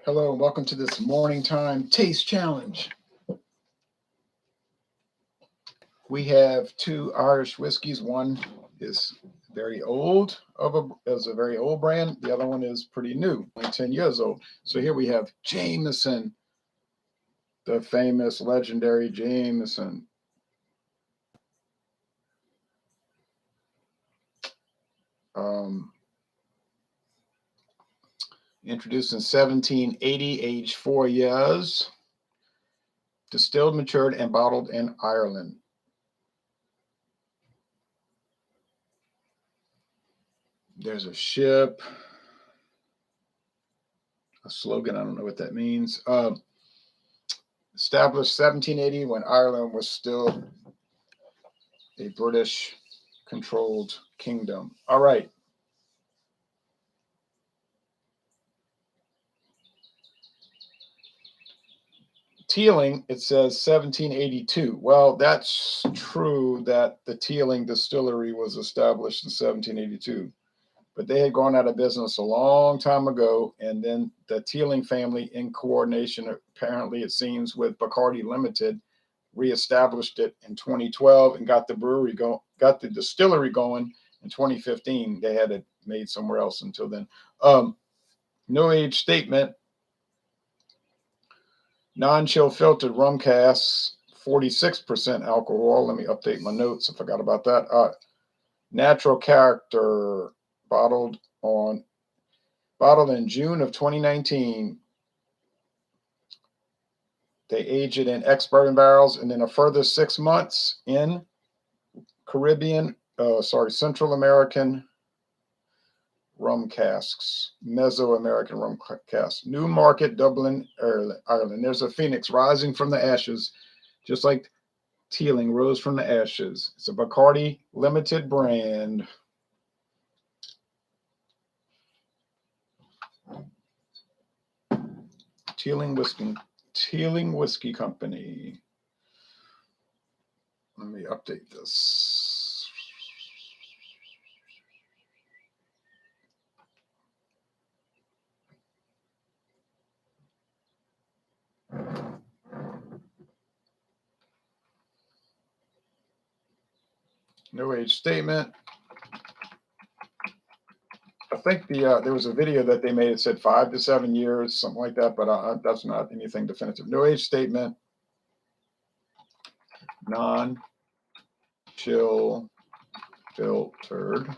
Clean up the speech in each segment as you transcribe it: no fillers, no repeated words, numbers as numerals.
Hello and welcome to this morning time taste challenge. We have two Irish whiskeys. One is very old is a very old brand. The other one is pretty new, only 10 years old. So here we have Jameson, the famous legendary Jameson. Introduced in 1780, aged 4 years, distilled, matured, and bottled in Ireland. There's a ship, a slogan, I don't know what that means. Established 1780 when Ireland was still a British-controlled kingdom. All right. Teeling, it says 1782. Well, that's true that the Teeling distillery was established in 1782, but they had gone out of business a long time ago, and then the Teeling family, in coordination, apparently it seems, with Bacardi Limited, reestablished it in 2012 and got the distillery going in 2015. They had it made somewhere else until then. No age statement. Non-chill filtered rum casks, 46% alcohol. Let me update my notes. I forgot about that. Natural character, bottled in June of 2019. They age it in ex-bourbon barrels, and then a further 6 months in Central American rum casks, Mesoamerican rum casks. New market, Dublin, Ireland. There's a phoenix rising from the ashes, just like Teeling rose from the ashes. It's a Bacardi Limited brand. Teeling Whiskey Company. Let me update this. No age statement. I think there was a video that they made. It said 5 to 7 years, something like that, but that's not anything definitive. No age statement. Non-chill filtered.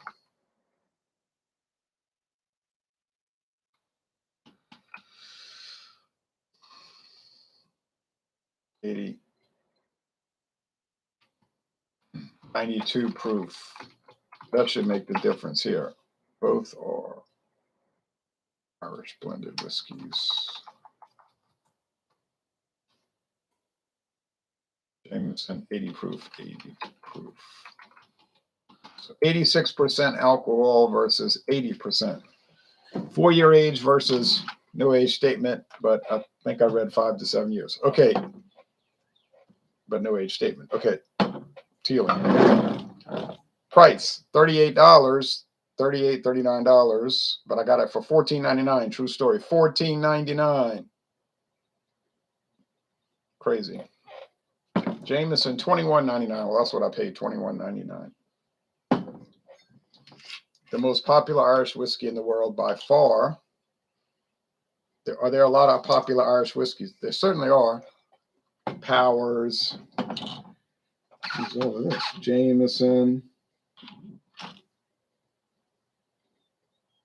$80, 92 proof. That should make the difference here. Both are Irish blended whiskeys. Jameson, 80 proof, 80 proof. So 86% alcohol versus 80%. 4-year age versus no age statement, but I think I read 5 to 7 years. Okay. But no age statement. Okay. Teeling. Price, $38, $39, but I got it for $14.99. True story. $14.99. Crazy. Jameson, $21.99. Well, that's what I paid, $21.99. The most popular Irish whiskey in the world by far. Are there a lot of popular Irish whiskeys? There certainly are. Powers. Jameson.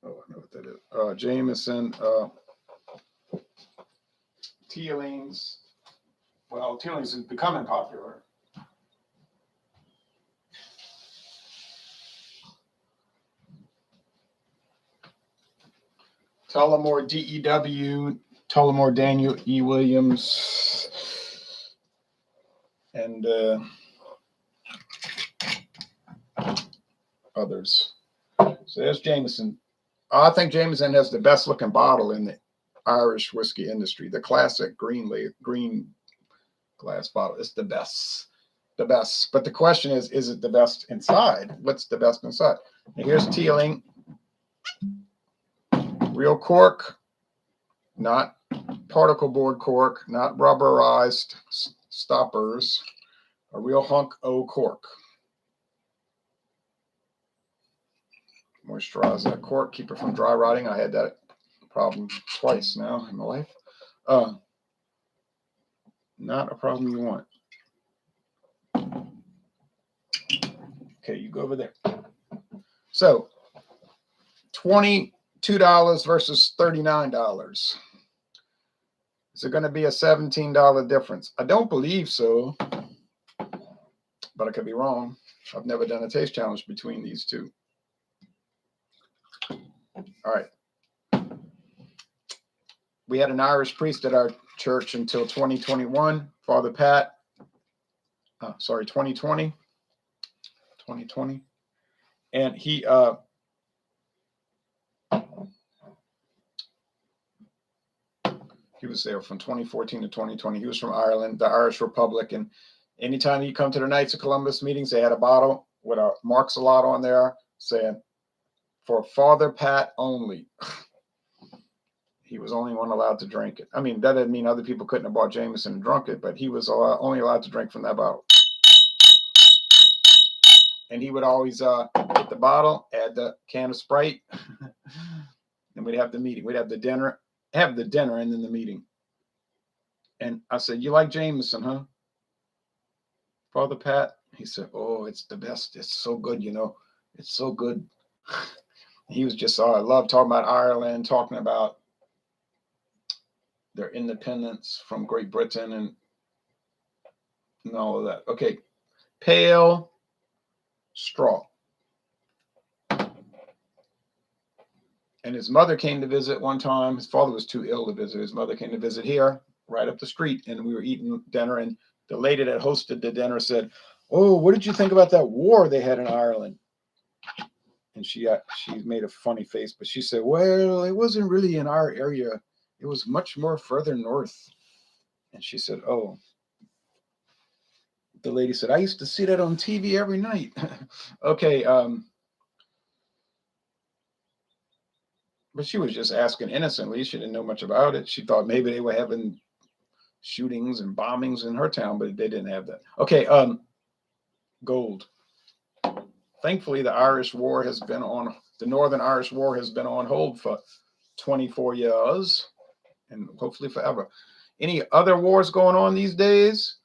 Oh, I know what that is. Jameson. Teelings. Well, Teelings is becoming popular. Tullamore DEW, Tullamore Daniel E. Williams, and others. So there's Jameson. I think Jameson has the best looking bottle in the Irish whiskey industry. The classic green glass bottle. It's the best. The best. But the question is it the best inside? What's the best inside? And here's Teeling. Real cork, not particle board cork, not rubberized stoppers. A real hunk O cork. Moisturize that cork, keep it from dry rotting. I had that problem twice now in my life. Not a problem you want. Okay, you go over there. So, $22 versus $39. Is it going to be a $17 difference? I don't believe so, but I could be wrong. I've never done a taste challenge between these two. All right. We had an Irish priest at our church until 2021, Father Pat. 2020. And he was there from 2014 to 2020. He was from Ireland, the Irish Republic. And anytime you come to the Knights of Columbus meetings, they had a bottle with a marks a lot on there saying, for Father Pat only. He was only one allowed to drink it. I mean, that didn't mean other people couldn't have bought Jameson and drunk it, but he was only allowed to drink from that bottle. And he would always get the bottle, add the can of Sprite, and we'd have the meeting. We'd have the dinner, and then the meeting. And I said, you like Jameson, huh? Father Pat? He said, oh, it's the best. It's so good, you know. It's so good. He was just, I love talking about Ireland, talking about their independence from Great Britain and all of that. Okay. Pale straw. And his mother came to visit one time. His father was too ill to visit. His mother came to visit here, right up the street, and we were eating dinner. And the lady that hosted the dinner said, oh, what did you think about that war they had in Ireland? And she made a funny face, but she said, well, it wasn't really in our area. It was much more further north. And she said, oh. The lady said, I used to see that on TV every night. Okay. But she was just asking innocently. She didn't know much about it. She thought maybe they were having shootings and bombings in her town, but they didn't have that. Okay. Gold. Thankfully, the Northern Irish War has been on hold for 24 years and hopefully forever. Any other wars going on these days?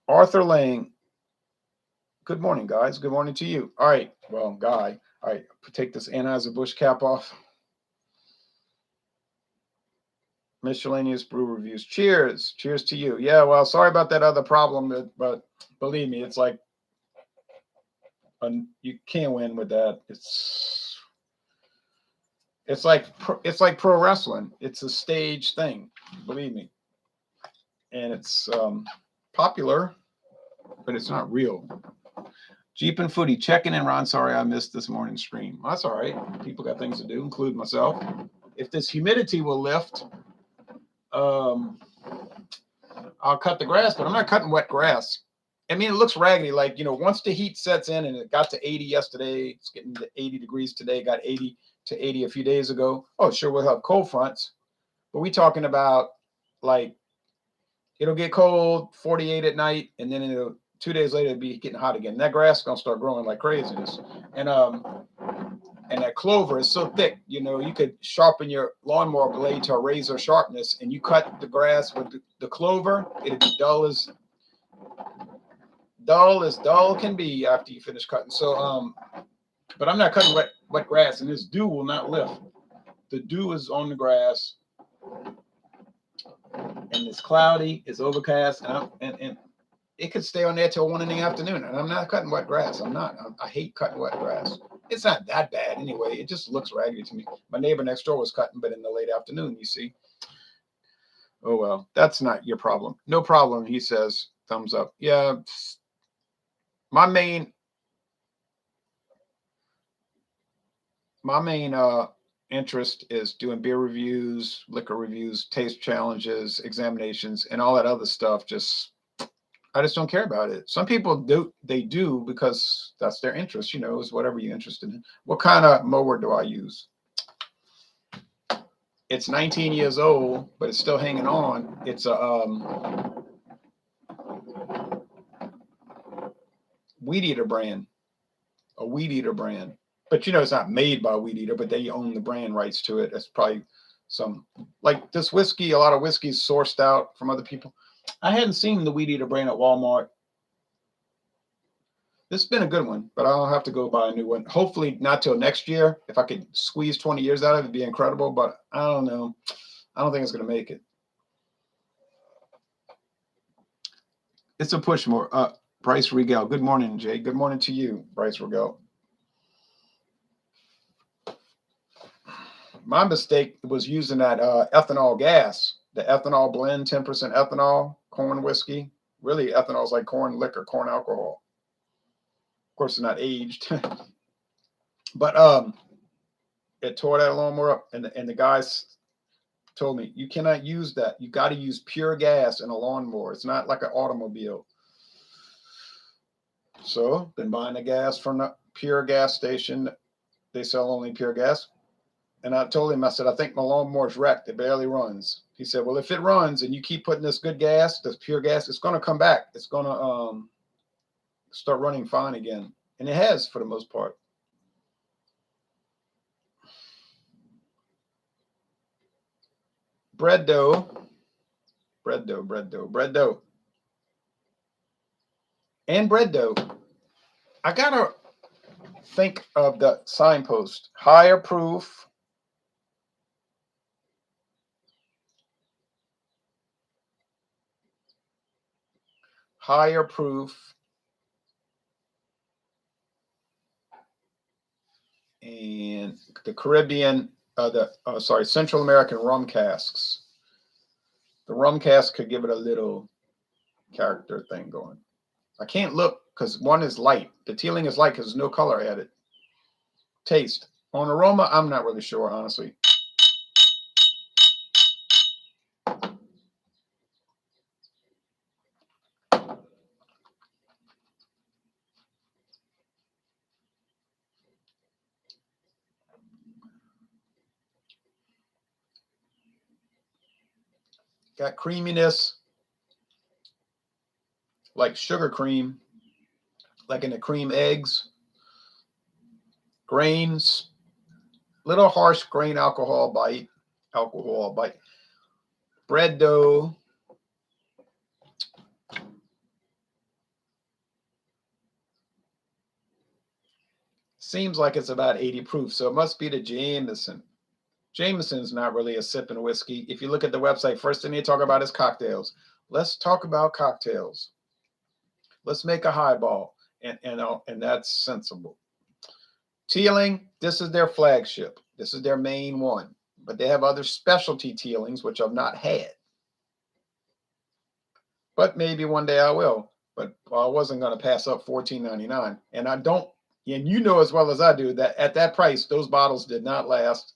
Arthur Lang. Good morning, guys. Good morning to you. All right. Well, Guy. All right. Take this Anheuser-Busch cap off. Miscellaneous brew reviews. Cheers. Cheers to you. Yeah, well, sorry about that other problem, but believe me, it's like you can't win with that. It's like pro wrestling. It's a stage thing, believe me. And it's popular, but it's not real. Jeep and Footy checking in, Ron. Sorry I missed this morning's stream. That's all right. People got things to do, including myself. If this humidity will lift, I'll cut the grass, but I'm not cutting wet grass. I mean, it looks raggedy. Like, once the heat sets in, and it got to 80 yesterday, it's getting to 80 degrees today, got 80 to 80 a few days ago. Oh, sure, we'll have cold fronts. But we're talking about, like, it'll get cold, 48 at night, and then 2 days later, it'll be getting hot again. That grass is going to start growing like craziness. And that clover is so thick, you could sharpen your lawnmower blade to a razor sharpness, and you cut the grass with the clover, it'll be dull as dull can be after you finish cutting. So, but I'm not cutting wet grass, and this dew will not lift. The dew is on the grass, and it's cloudy, it's overcast, and it could stay on there till 1 in the afternoon. And I'm not cutting wet grass. I hate cutting wet grass. It's not that bad anyway. It just looks raggedy to me. My neighbor next door was cutting, but in the late afternoon, you see. Oh, well, that's not your problem. No problem, he says. Thumbs up. Yeah. My main interest is doing beer reviews, liquor reviews, taste challenges, examinations, and all that other stuff. I just don't care about it. Some people do because that's their interest, is whatever you're interested in. What kind of mower do I use? It's 19 years old, but it's still hanging on. It's a Weed Eater brand, a Weed Eater brand. But you know, it's not made by Weed Eater, but they own the brand rights to it. It's probably some, like this whiskey, a lot of whiskey is sourced out from other people. I hadn't seen the Weed Eater brand at Walmart. This has been a good one, but I'll have to go buy a new one. Hopefully not till next year. If I could squeeze 20 years out of it, it'd be incredible, but I don't know. I don't think it's going to make it. It's a push more. Bryce Regal. Good morning, Jay. Good morning to you, Bryce Regal. My mistake was using that ethanol gas, the ethanol blend, 10% ethanol, corn whiskey. Really, ethanol is like corn liquor, corn alcohol. Of course, it's not aged, but it tore that lawnmower up. And the guys told me, you cannot use that. You got to use pure gas in a lawnmower. It's not like an automobile. So, been buying the gas from the pure gas station. They sell only pure gas. And I told him, I said, I think my lawnmower's wrecked. It barely runs. He said, well, if it runs and you keep putting this good gas, this pure gas, it's going to come back. It's going to start running fine again. And it has for the most part. Bread dough. Bread dough, bread dough, bread dough. And bread dough. I got to think of the signpost. Higher proof. Higher proof. And the Caribbean, Central American rum casks. The rum cask could give it a little character thing going. I can't look because one is light. The Teeling is light because there's no color added. Taste. On aroma, I'm not really sure, honestly. Got creaminess, like sugar cream, like in the cream eggs. Grains, little harsh grain alcohol bite. Bread dough. Seems like it's about 80 proof, so it must be the Jameson. Jameson is not really a sipping whiskey. If you look at the website, first thing they talk about is cocktails. Let's talk about cocktails. Let's make a highball, and that's sensible. Teeling, this is their flagship. This is their main one. But they have other specialty Teelings, which I've not had. But maybe one day I will. But I wasn't going to pass up $14.99. And I don't, and you know as well as I do that at that price, those bottles did not last.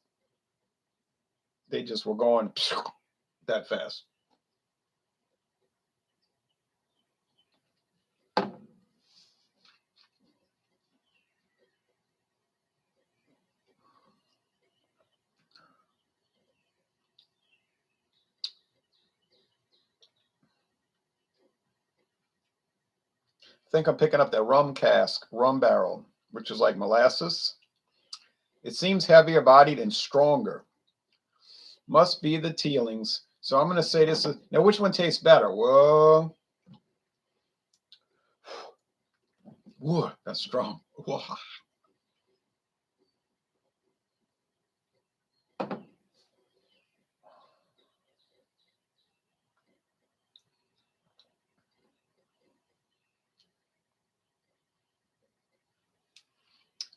They just were going that fast. I think I'm picking up that rum cask, rum barrel, which is like molasses. It seems heavier bodied and stronger. Must be the Teelings. So I'm going to say this is, now which one tastes better? Whoa. Whoa, that's strong. Whoa.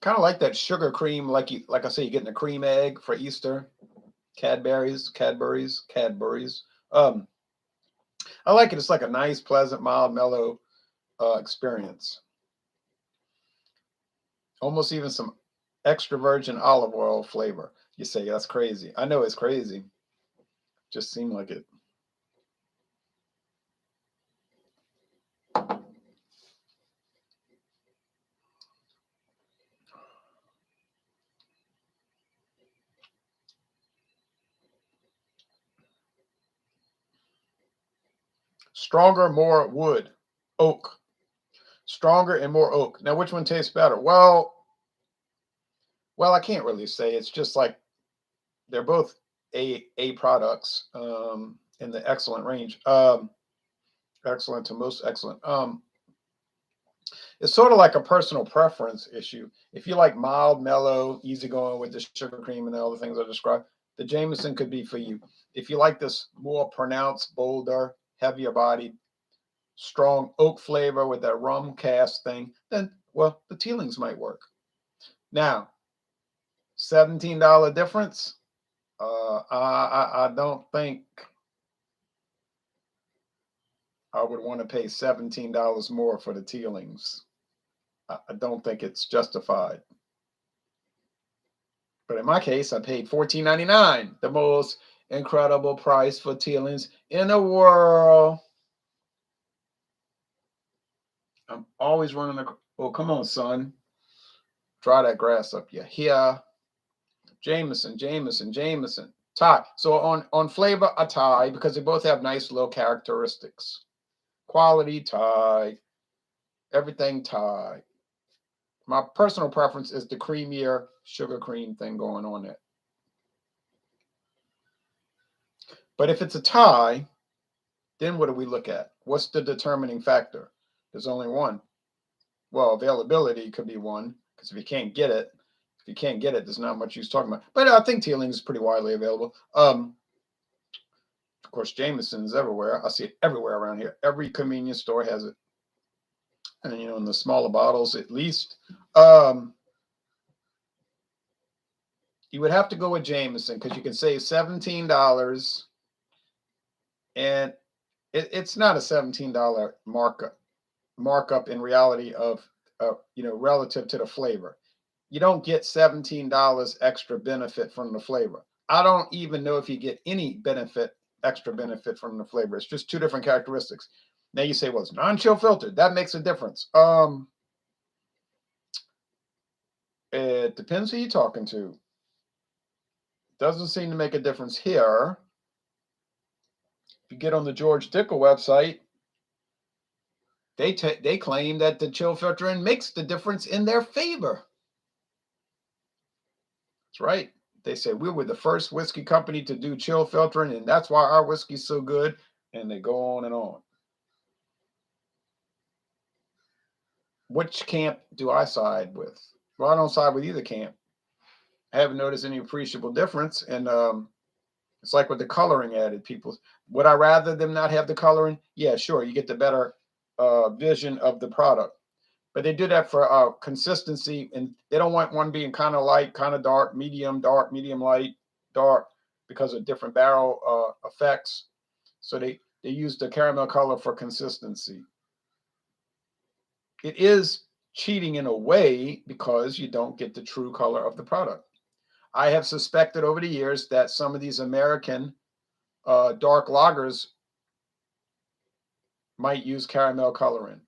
Kind of like that sugar cream, like I say, you get in a cream egg for Easter. Cadbury's. I like it. It's like a nice, pleasant, mild, mellow experience. Almost even some extra virgin olive oil flavor. You say that's crazy. I know it's crazy. Just seemed like it. Stronger, more wood, oak. Stronger and more oak. Now, which one tastes better? Well, I can't really say. It's just like they're both A products in the excellent range. Excellent to most excellent. It's sort of like a personal preference issue. If you like mild, mellow, easygoing with the sugar cream and all the things I described, the Jameson could be for you. If you like this more pronounced, bolder, heavier body, strong oak flavor with that rum cast thing, then, well, the Teelings might work. Now, $17 difference. I don't think I would want to pay $17 more for the Teelings. I don't think it's justified. But in my case, I paid $14.99, the most incredible price for Teelings in the world. I'm always running the. Oh, come on, son. Dry that grass up. You here? Jameson, Jameson, Jameson. Thai. So on flavor, a Thai because they both have nice little characteristics. Quality Thai. Everything Thai. My personal preference is the creamier sugar cream thing going on there. But if it's a Thai, then what do we look at? What's the determining factor? There's only one. Well, availability could be one, because if you can't get it, there's not much use talking about. But I think Teeling is pretty widely available. Of course, Jameson's everywhere. I see it everywhere around here. Every convenience store has it. And, in the smaller bottles at least. You would have to go with Jameson because you can save $17. And it's not a $17 markup in reality of, relative to the flavor. You don't get $17 extra benefit from the flavor. I don't even know if you get any extra benefit from the flavor. It's just two different characteristics. Now you say, well, it's non-chill filtered. That makes a difference. It depends who you're talking to. Doesn't seem to make a difference here. If you get on the George Dickel website, they claim that the chill filtering makes the difference in their favor. That's right. They say we were the first whiskey company to do chill filtering, and that's why our whiskey's so good. And they go on and on. Which camp do I side with? Well, I don't side with either camp. I haven't noticed any appreciable difference. And it's like with the coloring added. People, would I rather them not have the coloring? Yeah, sure. You get the better vision of the product. But they do that for consistency, and they don't want one being kind of light, kind of dark, medium light, dark, because of different barrel effects. So they use the caramel color for consistency. It is cheating in a way because you don't get the true color of the product. I have suspected over the years that some of these American dark lagers might use caramel coloring.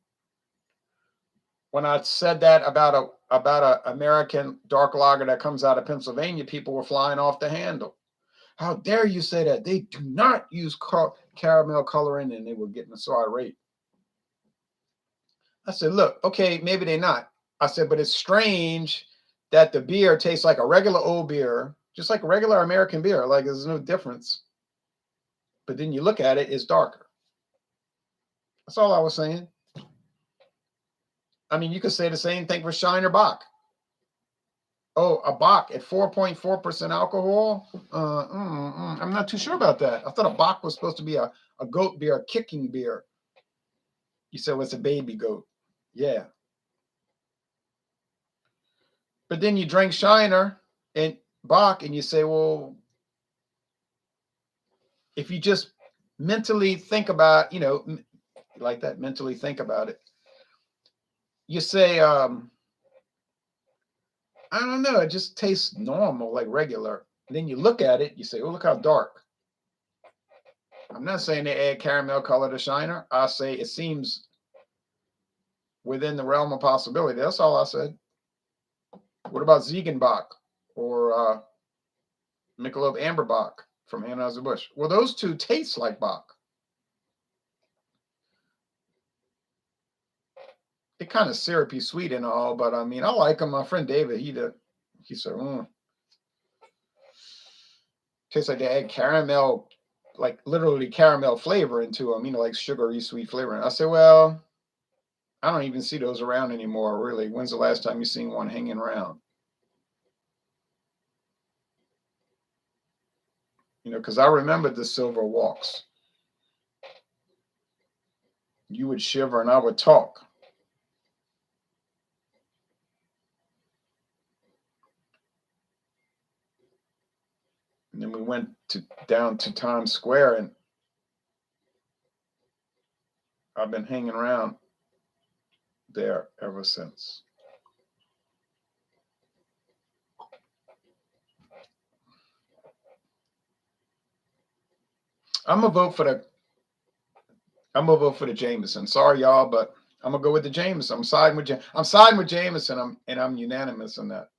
When I said that about a American dark lager that comes out of Pennsylvania, people were flying off the handle. How dare you say that? They do not use caramel coloring, and they were getting so irate. I said, look, okay, maybe they're not. I said, but it's strange that the beer tastes like a regular old beer, just like a regular American beer. Like there's no difference. But then you look at it, it's darker. That's all I was saying. I mean, you could say the same thing for Shiner Bock. Oh, a Bock at 4.4% alcohol? I'm not too sure about that. I thought a Bock was supposed to be a goat beer, a kicking beer. You said, well, it's a baby goat. Yeah. But then you drink Shiner and Bock and you say, well, if you just mentally think about, like that, mentally think about it, you say, I don't know, it just tastes normal, like regular. And then you look at it, you say, oh, look how dark. I'm not saying they add caramel color to Shiner. I say it seems within the realm of possibility. That's all I said. What about Ziegenbach or Michelob Amber Bock from Anheuser-Busch? Well, those two taste like Bock. They're kind of syrupy sweet and all, but I mean, I like them. My friend David, he said, tastes like they add caramel, like literally caramel flavor into them, like sugary sweet flavor. And I said, well, I don't even see those around anymore, really. When's the last time you seen one hanging around? Because I remember the silver walks. You would shiver and I would talk. And then we went down to Times Square, and I've been hanging around there ever since. I'm gonna vote for the Jameson. Sorry, y'all, but I'm gonna go with the Jameson. I'm siding with Jameson. I'm unanimous on that.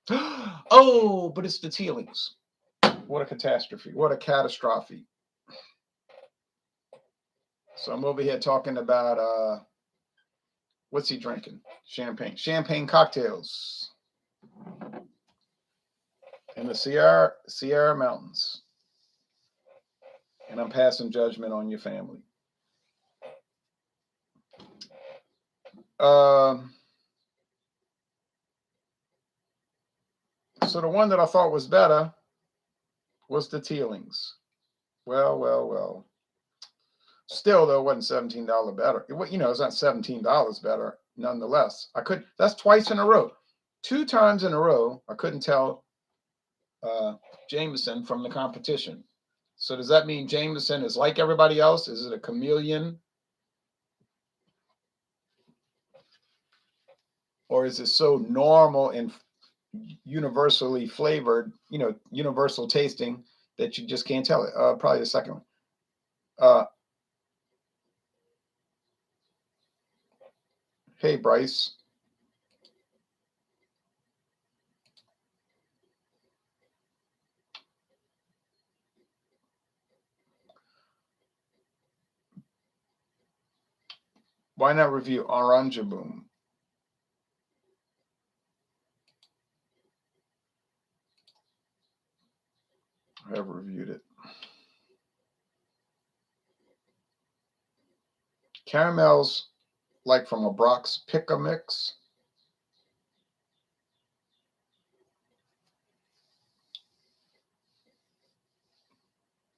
Oh, but it's the Teelings. What a catastrophe! What a catastrophe! So I'm over here talking about what's he drinking? Champagne cocktails in the Sierra Mountains, and I'm passing judgment on your family. So the one that I thought was better was the Teelings. Well. Still, though, it wasn't $17 better. It's not $17 better. Nonetheless, that's twice in a row. 2 times in a row, I couldn't tell Jameson from the competition. So does that mean Jameson is like everybody else? Is it a chameleon? Or is it so normal and universally flavored, universal tasting that you just can't tell it? Probably the second one. Hey, Bryce. Why not review Orange Boom? I have reviewed it. Caramels, like from a Brock's Pick-a-Mix.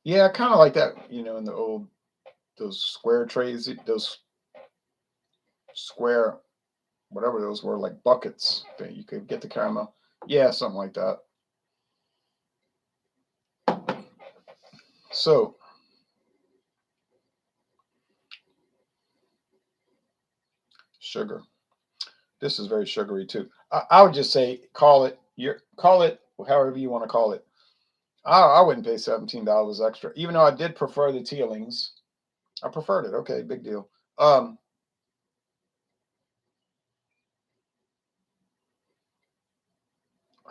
Yeah, kind of like that, in the old, those square trays, those square, whatever those were, like buckets that you could get the caramel. Yeah, something like that. So, sugar. This is very sugary too. I would just say call it however you want to call it. I wouldn't pay $17 extra, even though I did prefer the Teelings. I preferred it. Okay, big deal. I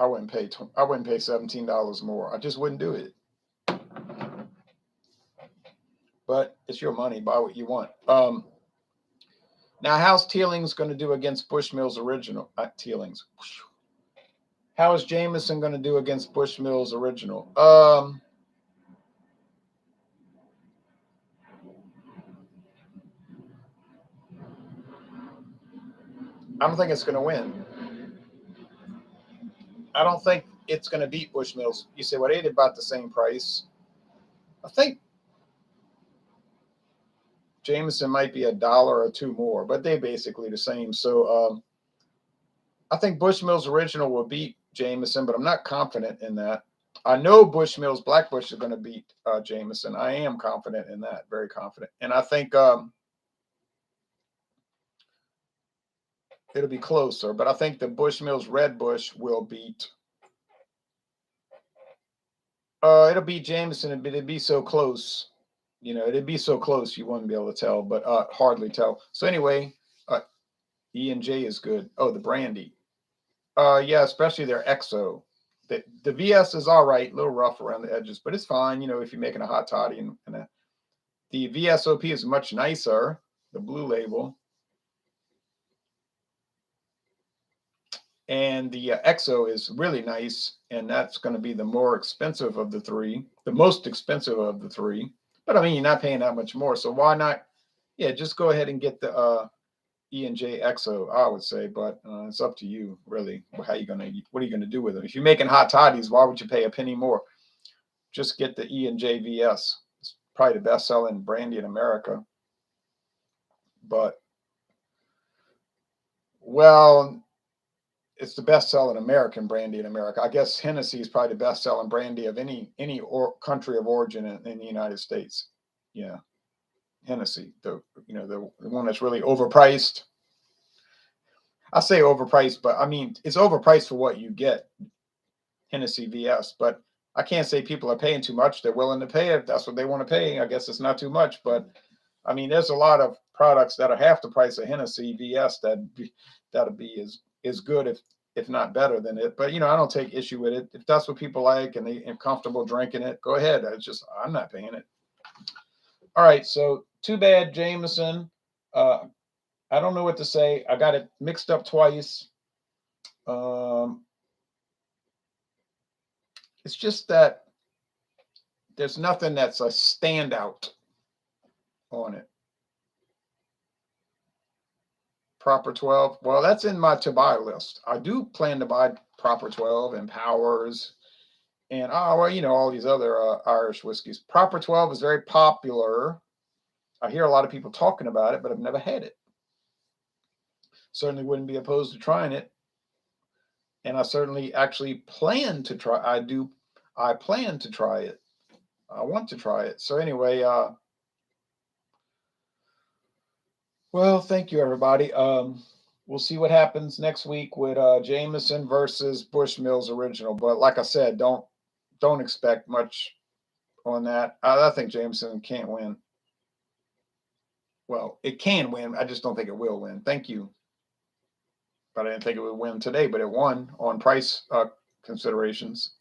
wouldn't pay $17 more. I just wouldn't do it. But it's your money. Buy what you want. Now, how's Teelings going to do against Bushmills Original? Teelings. How is Jameson going to do against Bushmills Original? I don't think it's going to win. I don't think it's going to beat Bushmills. You say, well, they did about the same price. I think Jameson might be $1 or $2 more, but they're basically the same. So I think Bushmills Original will beat Jameson, but I'm not confident in that. I know Bushmills Black Bush is going to beat Jameson. I am confident in that, very confident. And I think it'll be closer, but I think the Bushmills Red Bush will beat. It'll beat Jameson, but it'd be so close. It'd be so close you wouldn't be able to tell, but hardly tell. So anyway, E&J is good. Oh, the brandy. Yeah, especially their XO. The VS is all right, a little rough around the edges, but it's fine. If you're making a hot toddy the VSOP is much nicer. The blue label. And the XO is really nice, and that's going to be the more expensive of the three, the most expensive of the three. But I mean, you're not paying that much more, so why not? Yeah, just go ahead and get the E&J XO, I would say, but it's up to you, really. How you gonna? What are you gonna do with them? If you're making hot toddies, why would you pay a penny more? Just get the E&J VS. It's probably the best-selling brandy in America. But well, it's the best-selling American brandy in America. I guess Hennessy is probably the best-selling brandy of any country of origin in the United States. Yeah, Hennessy, the one that's really overpriced. I say overpriced, but I mean it's overpriced for what you get. Hennessy VS, but I can't say people are paying too much. They're willing to pay it. If that's what they want to pay. I guess it's not too much, but I mean, there's a lot of products that are half the price of Hennessy VS that'll be as good if not better than it. But I don't take issue with it. If that's what people like and they're comfortable drinking it, go ahead. I'm not paying it. All right, so too bad, Jameson. I don't know what to say. I got it mixed up twice. It's just that there's nothing that's a standout on it. Proper 12. Well, that's in my to buy list. I do plan to buy Proper 12 and Powers and all these other Irish whiskeys. Proper 12 is very popular. I hear a lot of people talking about it, but I've never had it. Certainly wouldn't be opposed to trying it. And I certainly actually plan to try. I plan to try it. I want to try it. So anyway, well, thank you, everybody. We'll see what happens next week with Jameson versus Bushmills Original. But like I said, don't expect much on that. I think Jameson can't win. Well, it can win. I just don't think it will win. Thank you. But I didn't think it would win today, but it won on price considerations.